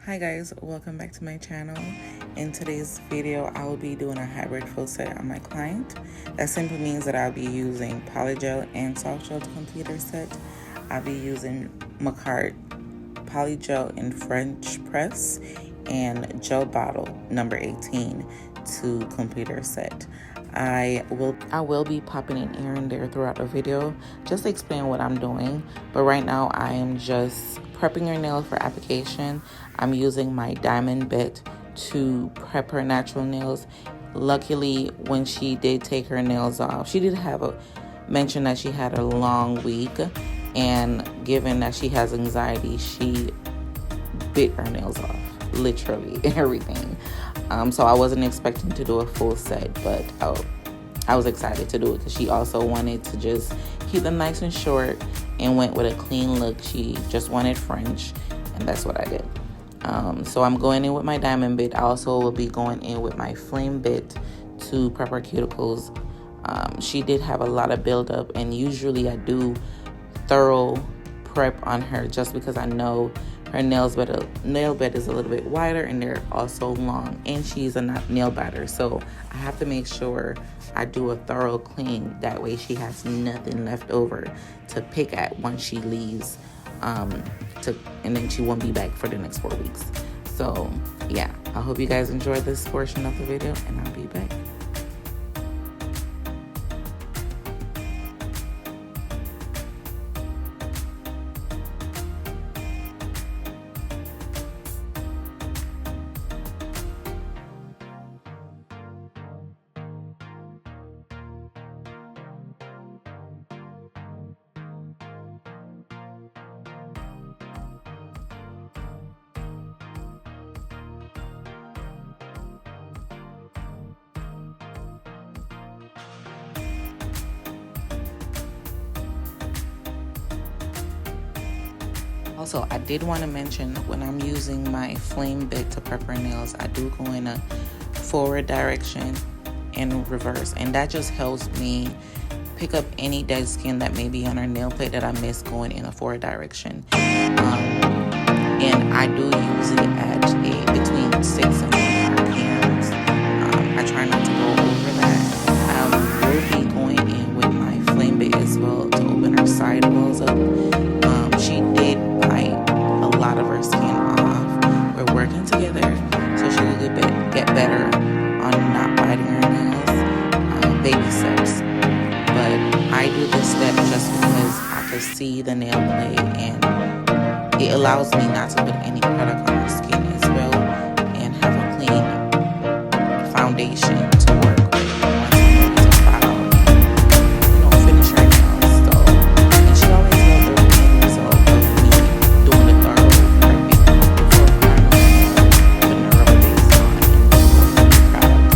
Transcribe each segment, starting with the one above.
Hi guys, welcome back to my channel. In today's video, I will be doing a hybrid full set on my client. That simply means that I'll be using PolyGel and soft gel to complete her set. I'll be using Macart PolyGel in French press and gel bottle number 18 to complete her set. I will be popping in here and there throughout the video just to explain what I'm doing, but right now I am just prepping her nail for application. I'm using my diamond bit to prep her natural nails. Luckily, when she did take her nails off, she did have a mention that she had a long week, and given that she has anxiety, she bit her nails off, literally everything. So I wasn't expecting to do a full set, but I was excited to do it because she also wanted to just keep them nice and short and went with a clean look. She just wanted French, and that's what I did. So I'm going in with my diamond bit. I also will be going in with my flame bit to prep her cuticles. She did have a lot of buildup, and usually I do thorough prep on her just because I know her nail bed is a little bit wider and they're also long, and she's a nail batter, so I have to make sure I do a thorough clean. That way she has nothing left over to pick at once she leaves, and then she won't be back for the next 4 weeks. So yeah, I hope you guys enjoyed this portion of the video, and I'll be back. Also, I did want to mention, when I'm using my flame bit to prep her nails, I do go in a forward direction and reverse, and that just helps me pick up any dead skin that may be on her nail plate that I missed going in a forward direction. And I do use it at between 6 and 8 RPMs. I try not to go over that. I will be going in with my flame bit as well to open her sidewalls up. She did bite a lot of her skin off. We're working together so she will get better on not biting her nails. Baby steps. But I do this step just because I can see the nail plate, and it allows me not to put any product on her skin as well, and have a clean foundation to work with once I'm ready to file, finish her nails. So, and she always loved the end result of me doing the thorough prepping before filing, putting a rubber base on, and working the product.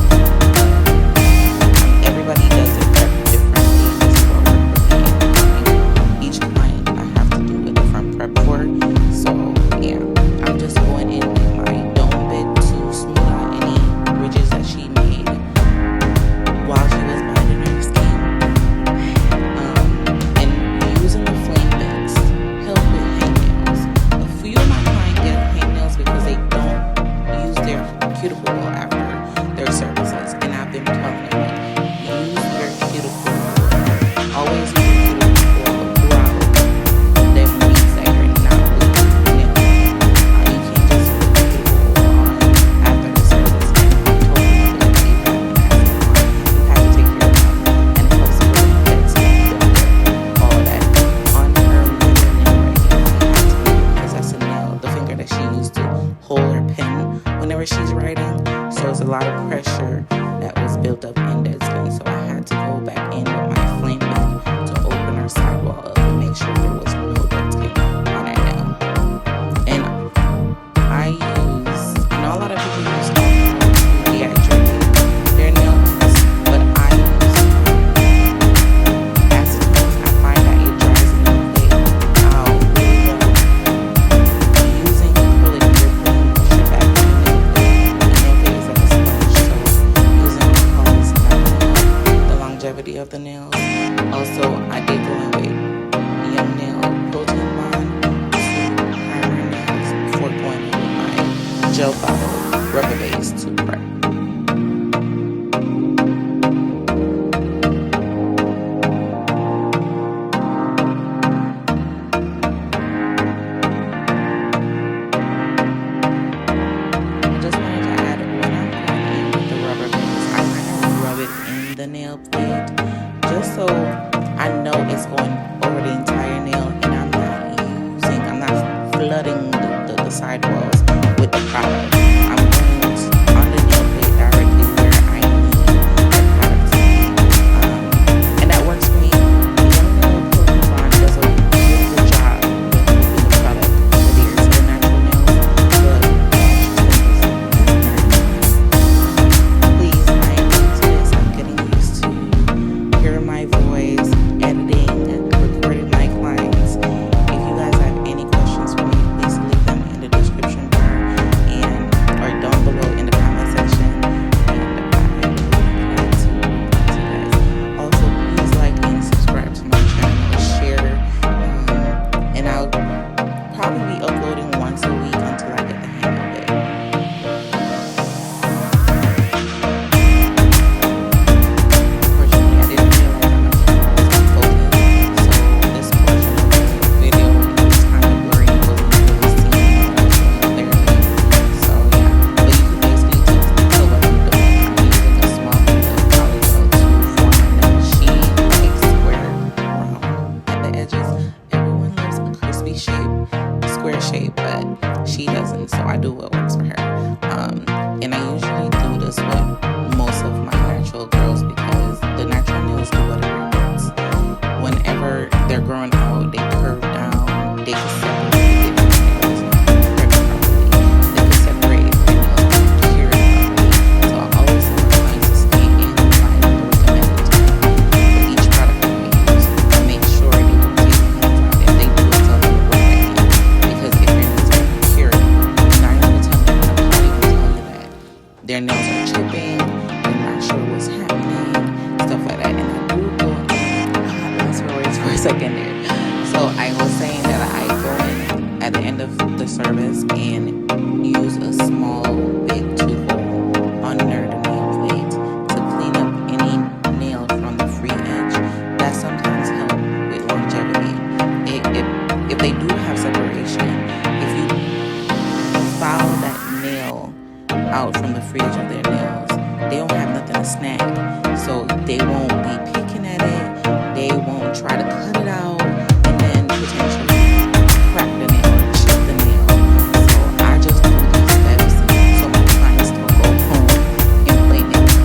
Everybody does it differently. This is what worked for me. Each client I have to do a different prep for. So yeah, I'm just going in with my dome bit to smooth out any ridges that she made while she was binding her skin. And using the flame bits help with hangnails. A few of my clients get hangnails because they don't use their cuticle well after their services, and I've been telling them, use your cuticle well. Always use your cuticle well throughout them weeks that you're not with nails. You can't just put the cuticle on after the service and totally feel like you haven't had it on. You have to take care of them, and it helps with dead skin, all of that. On her middle nail right here, I have to do it because that's the finger that she used to hold her pen whenever she's writing. So it's a lot of pressure that was built up in dead skin. So I had to go back in with my flame bit to open her sidewall up and make sure there was no dead skin on her nail. And I know a lot of people use alcohol to dehydrate their nails, but I use acetone. I find that it dries the nail plate out really well. Using acrylic, you're putting pressure back in the nail plate. The nail plate is like a sponge, so using alcohol is not going to help. gel bottle rubber base to prep. Nail plate just so I know it's going over the entire nail, and I'm not flooding the sidewalls with the product. I'm going on the nail plate directly where I need the product to be. And that works for me. The Young Nail Pokemon does a really good job with the product, whether it's the natural nails, but please, I am new to this. I'm getting used to hearing my voice, editing, recording my clients. If you guys have any questions for me, please leave them in the description bar or down below in the comment section, and I would like to reply to you guys. Also, please like and subscribe to my channel, share, and I'll probably be uploading once a week until I get the hang of it. Shape, but she doesn't, so I do what works for her. And I usually do this with most of my natural girls because the natural nails do whatever it wants. Whenever they're growing out, they curve down, they can separate if their nails not prepped properly. They can separate if their nails not cured properly. So I always tell my clients to stay in line with the recommended time for each product that they use and make sure they don't take their hands out. If they do it, tell them to work their hands. Because if your nails are cured, 9 out of 10 people in the party will tell you that their nails are chipping, they're not sure what's happening, stuff like that. And I do go in, lost for words for a second there. So I was saying that I go in at the end of the service and use a small big Cuticle under the nail plate to clean up any nail from the free edge. That sometimes helps with longevity. If they do have separation, if you file that nail out from the free edge of their nails, they don't have nothing to snag, so they won't be picking at it, they won't try to cut it out and then potentially crack the nail or chip the nail. So I just do these steps so my clients don't go home and play nails.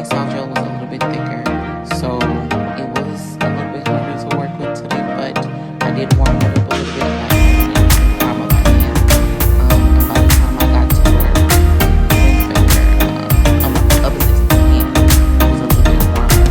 my soft gel was a little bit thicker, so it was a little bit harder to work with today, but I did warm it up a little bit by holding it in the palm of my hand. And by the time I got to where ring finger on my opposite hand, it was a little bit warmer.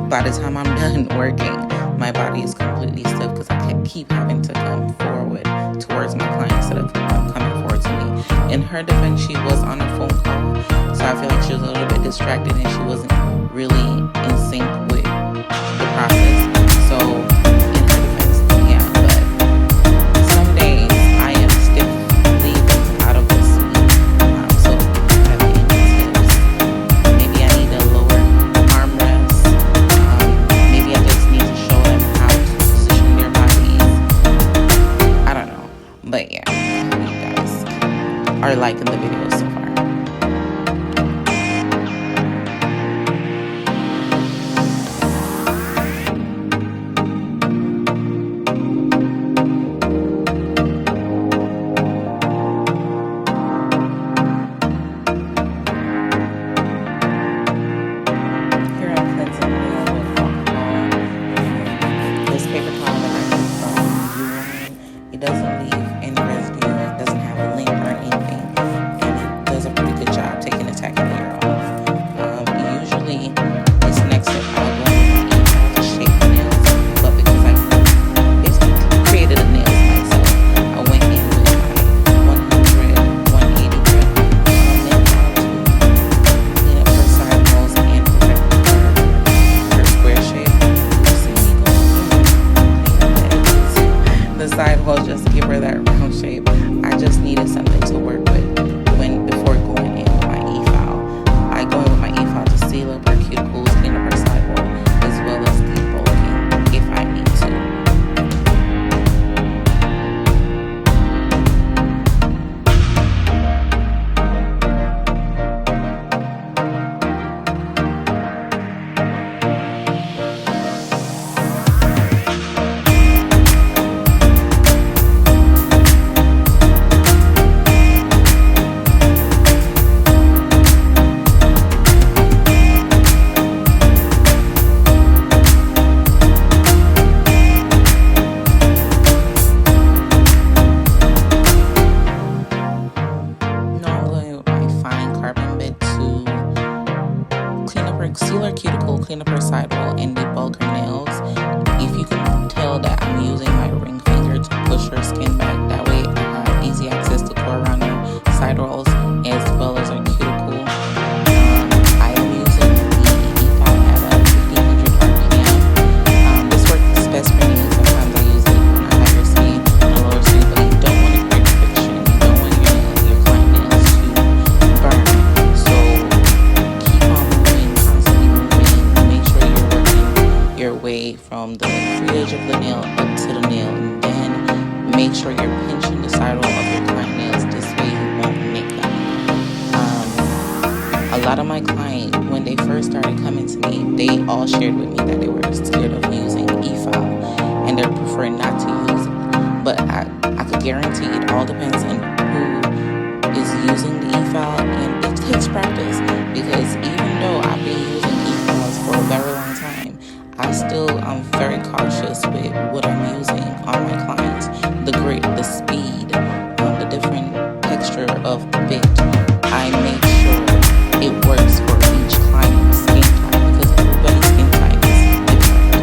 By the time I'm done working, my body is completely stiff because I keep having to come forward towards my client instead of them coming forward to me. In her defense, she was on a phone call, so I feel like she was a little bit distracted and she wasn't really in sync with the process. So in her defense, yeah, but some days I am stiff leaving out of this week. So if you have any tips, maybe I need a lower armrest. Maybe I just need to show them how to position their bodies. I don't know. But yeah, I hope you guys are liking the video so far. It doesn't leave any residue, it doesn't have a link or anything, and sidewall just to give her that round shape. I just needed something to work with before going in with my e-file. I go in with my e-file to seal up her cuticles, clean up her sidewall, as well as debulking if I need to. Seal her cuticle, clean up her sidewall, and debulk her nails. If you can tell that I'm using my ring finger to push her skin back, that way I have easy access to go around her sidewalls as well as her cuticle. I am using the e-file at a 1500 RPM. This works best for me. Sometimes I use it on a higher speed, on a lower speed, but you don't want to create friction. You don't want your client nails to burn. So keep on moving, constantly moving. Make sure you're working your way from the free edge of the nail up to the nail, and then make sure you're pinching the sidewall of your client nails. This way you won't nick them. A lot of my clients, when they first started coming to me, they all shared with me that they were scared of using e-file and they prefer not to use it. But I could guarantee it all depends on who is using the e-file, and it takes practice, because even though I've been using e-files for a very long time, I'm very cautious with what I'm using on my clients. The grit, the speed, the different texture of the bit. I make sure it works for each client's skin type, because everybody's skin type is different.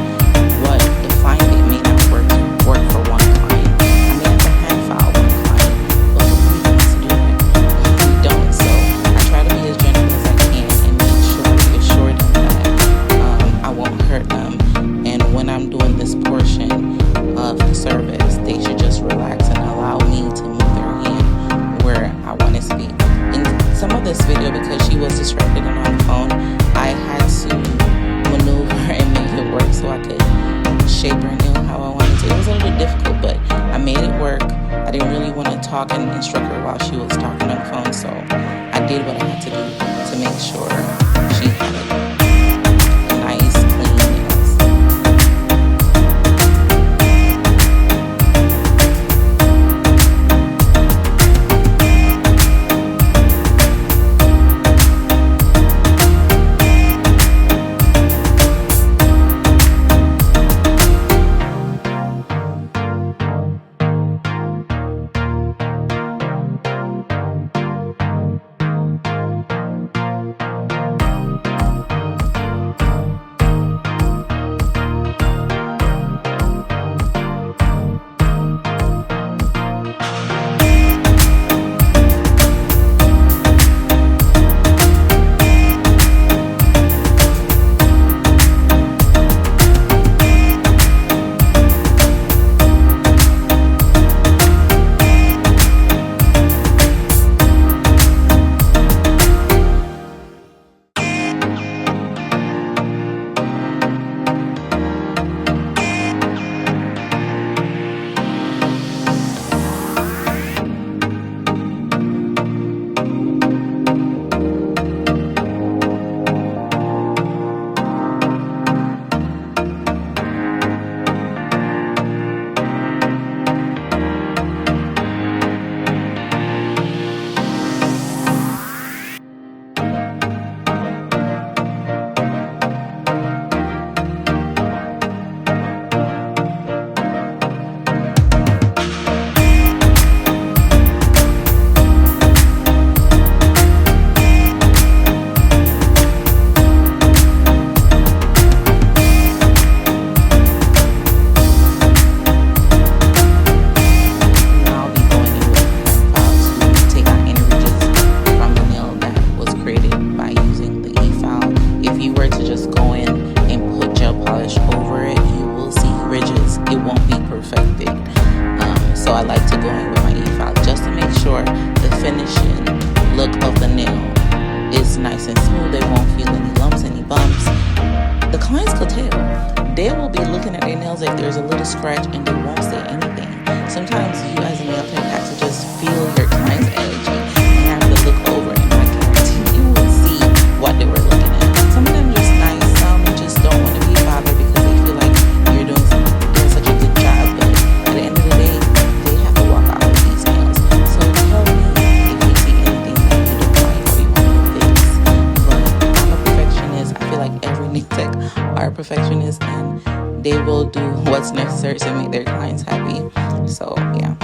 What defined it may not work for one client. I may have to hand file one client, but who wants to do that? We don't. So I try to be as gentle as I can and make sure we assure them that I won't hurt them. And when I'm doing this portion of the service, they should just relax and allow me to move their hand where I want it to be. In some of this video, because she was distracted and on the phone, I had to maneuver and make it work so I could shape her nail how I wanted to. It was a little bit difficult, but I made it work. I didn't really want to talk and instruct her while she was talking on the phone, so I did what I had to do to make sure she had a nice, clean nails. it won't be perfected. I like to go in with my e-file just to make sure the finishing look of the nail is nice and smooth. They won't feel any lumps, any bumps. The clients could tell. They will be looking at their nails if there's a little scratch and they won't say anything. Sometimes you as a nail tech have to just feel your client's energy and have to look over, and I guarantee you will see what they were looking at. Some of them just nice, some just don't want to be bothered because they feel like you're doing such a good job, but at the end of the day, they have to walk out with these nails. So tell me if you see anything that you don't like or you want to fix. But I'm a perfectionist. I feel like every nail tech are a perfectionist, and they will do what's necessary to make their clients happy. So yeah.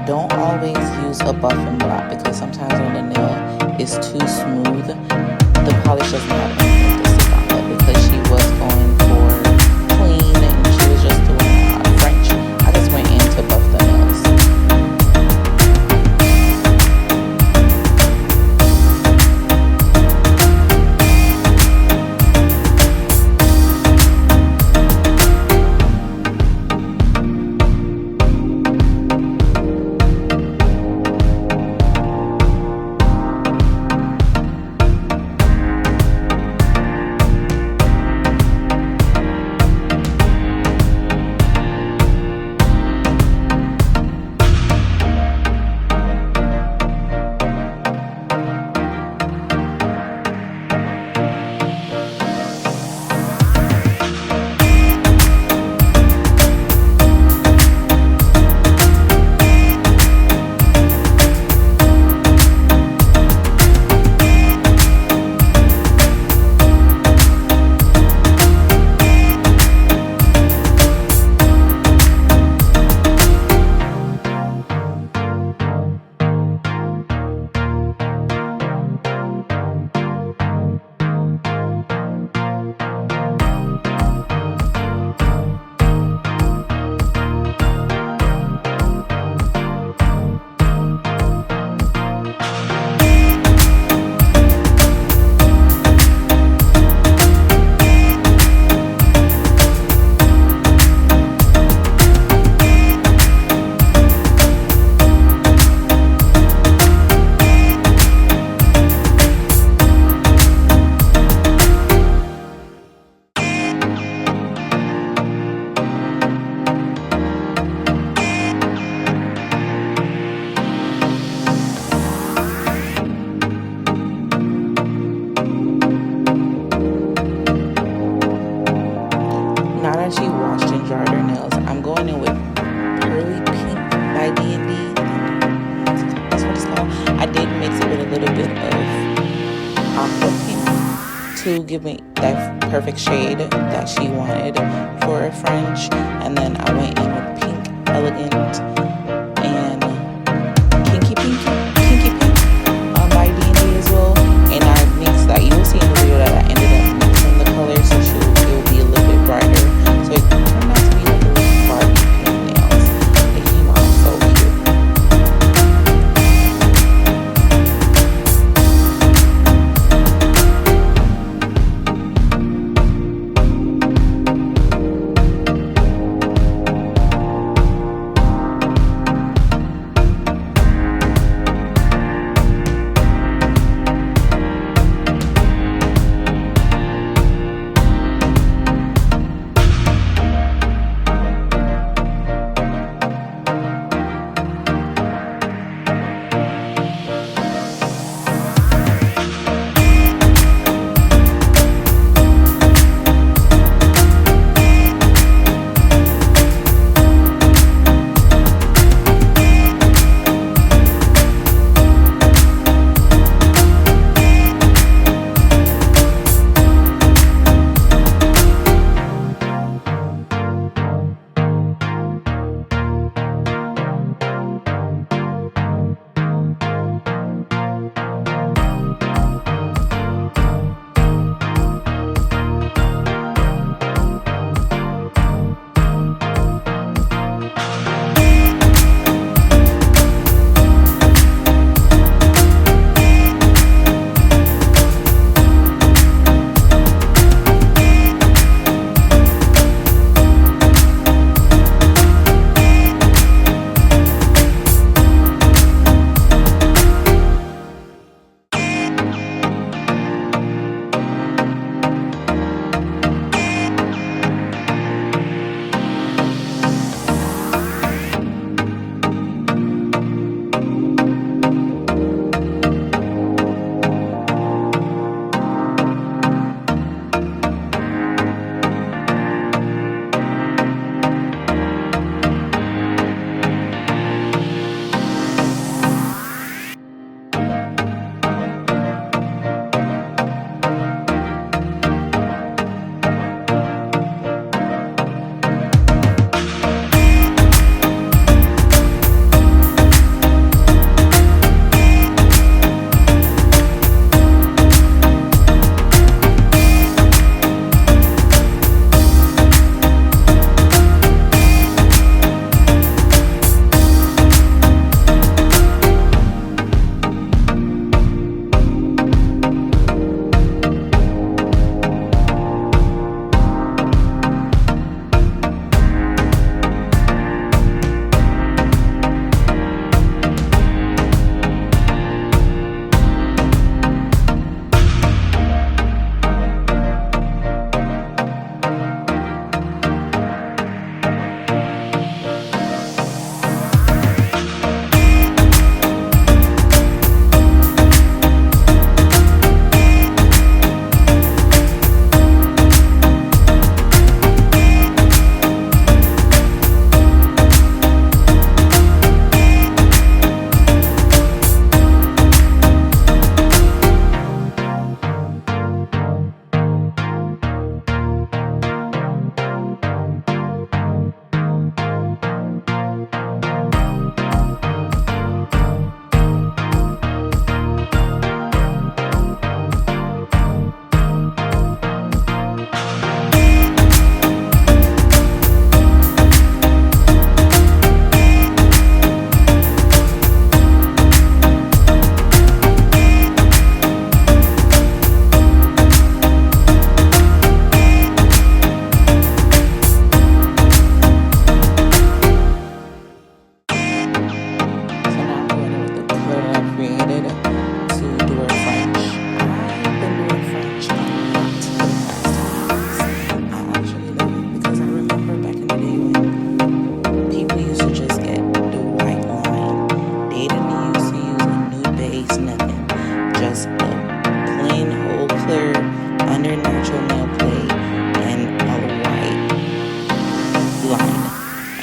Don't always use a buff and block because sometimes when the nail is too smooth, the polish doesn't have anything to stick on. But because she was going for clean and she was just doing French, I just went in to buff the nails. Now that she washed and dried her nails, I'm going in with Pearly Pink by D&D. That's what it's called. I did mix it with a little bit of aqua pink to give me that perfect shade that she wanted for a French. And then I went in with Pink Elegant and Kinky Pink by D&D as well. And I mixed that. You will see in the video that I ended up mixing the colors so it will be a little bit brighter. So it turned out to be like a little Barbie pink nails. It came out so cute.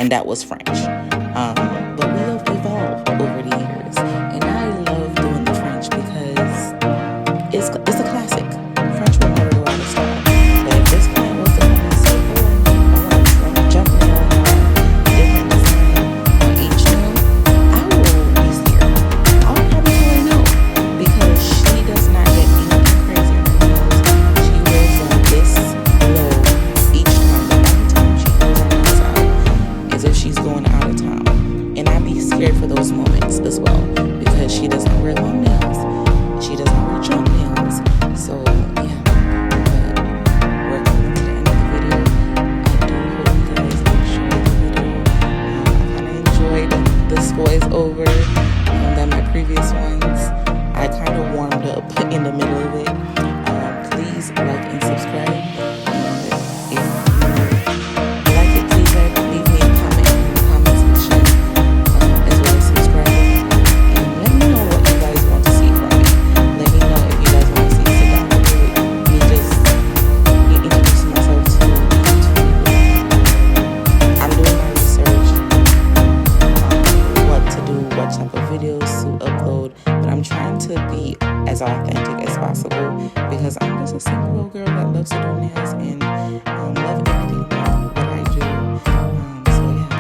and that was French. But we have evolved over the years, and I love doing the French because it's a classic. French will never go out of style. But if this client was to come and say, "Oh, I want some jump nail, different design on each nail," I will be scared. I'll probably tell her no because she does not get anything crazy on her nails. She wears them this low each time. The only time she goes on outside is if she's going out of town, and I'd be scared for those moments as well because she does not wear long nails. She does not wear jump nails. So yeah, but we're coming to the end of the video. I do hope you guys enjoyed the video. I kind of enjoyed this voice over than my previous ones. I kind of warmed up in the middle of it. Please like and subscribe. And if you like it, please leave me a comment in the comment section, as well as subscribe. And let me know what you guys want to see from me. Let me know if you guys want to see sit down video, me just introducing myself to YouTube. I'm doing my research, what to do, what type of videos to upload, but I'm trying to be as authentic as possible because I'm just a simple little girl that loves to do nails and love everything about what I do. So yeah.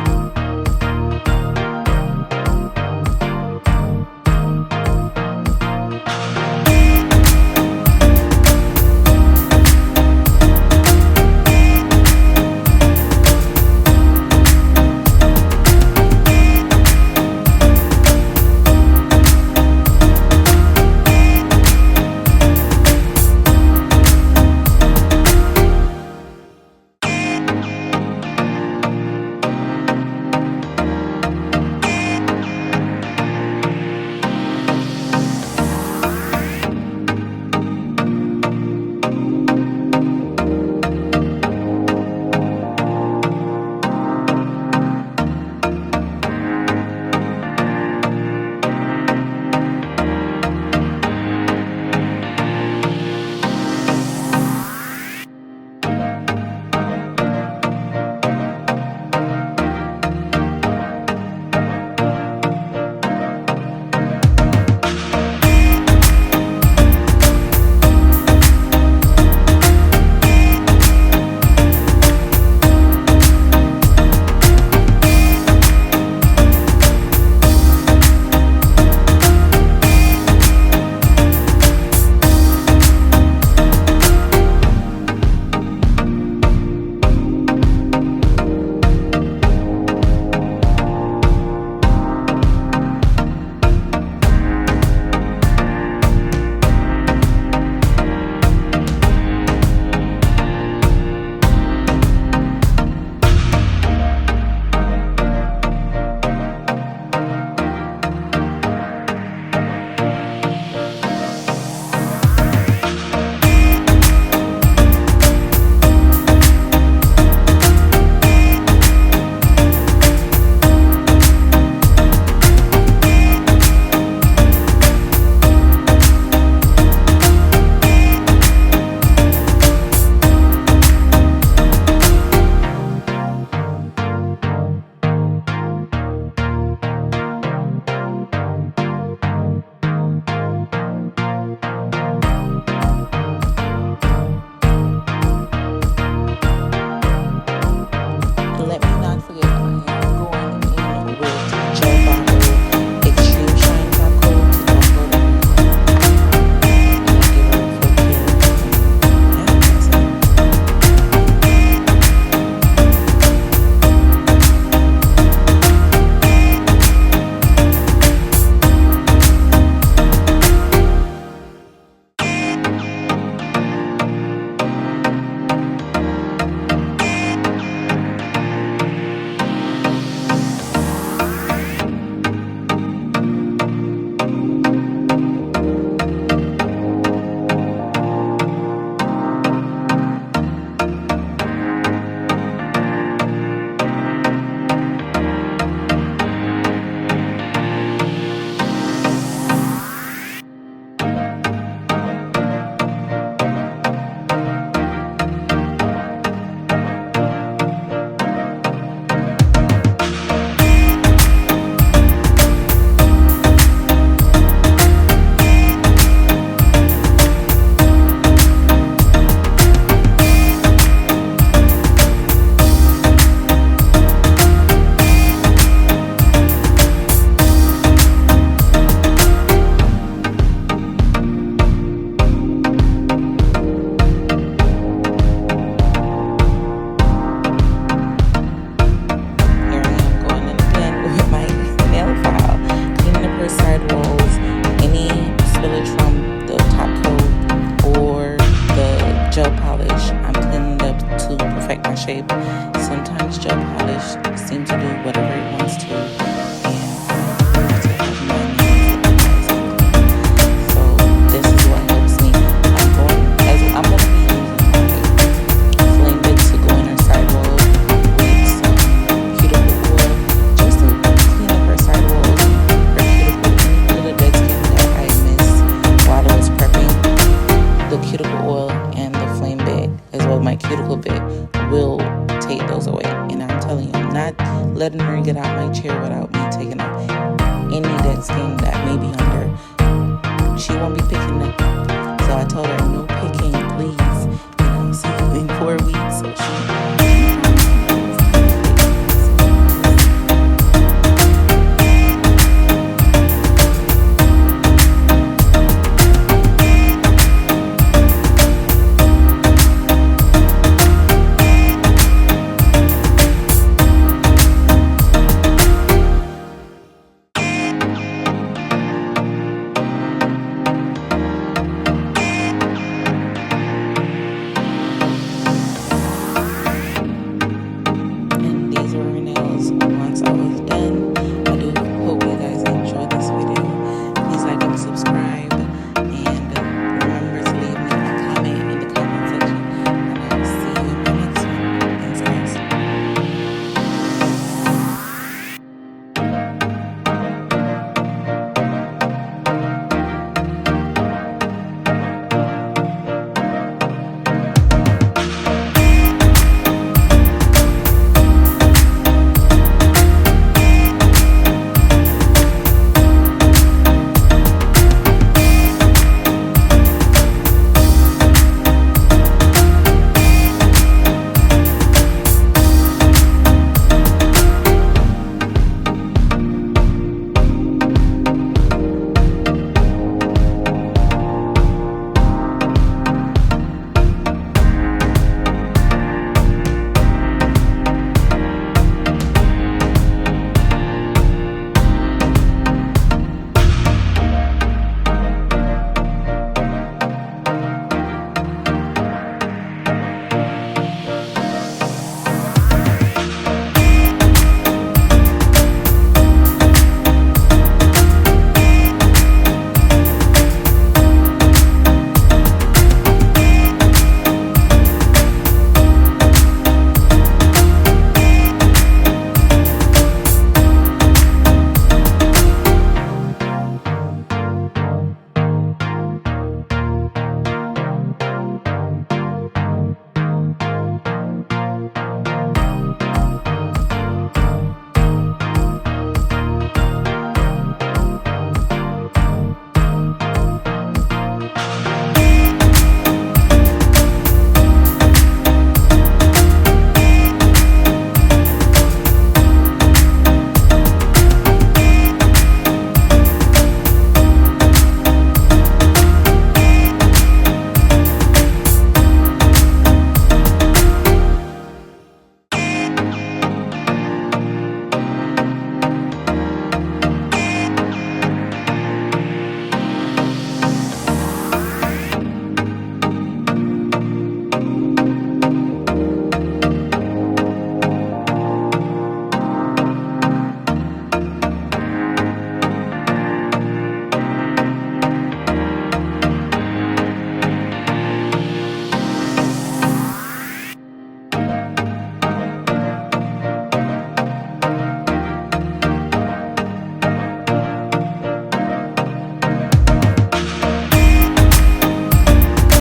affect my shape. Sometimes gel polish seems to do whatever it wants to, and I take off my nails. So this is what helps me. I'm going to be using flame bit to go in her sidewall with some cuticle oil just to clean up her sidewall, her cuticle, any little dead skin that I missed while I was prepping. The cuticle oil and the flame bit, as well as my cuticle bit, will take those away. And I'm telling you, I'm not letting her get out my chair without me taking up any dead skin that may be on her. She won't be picking it. So I told her no picking.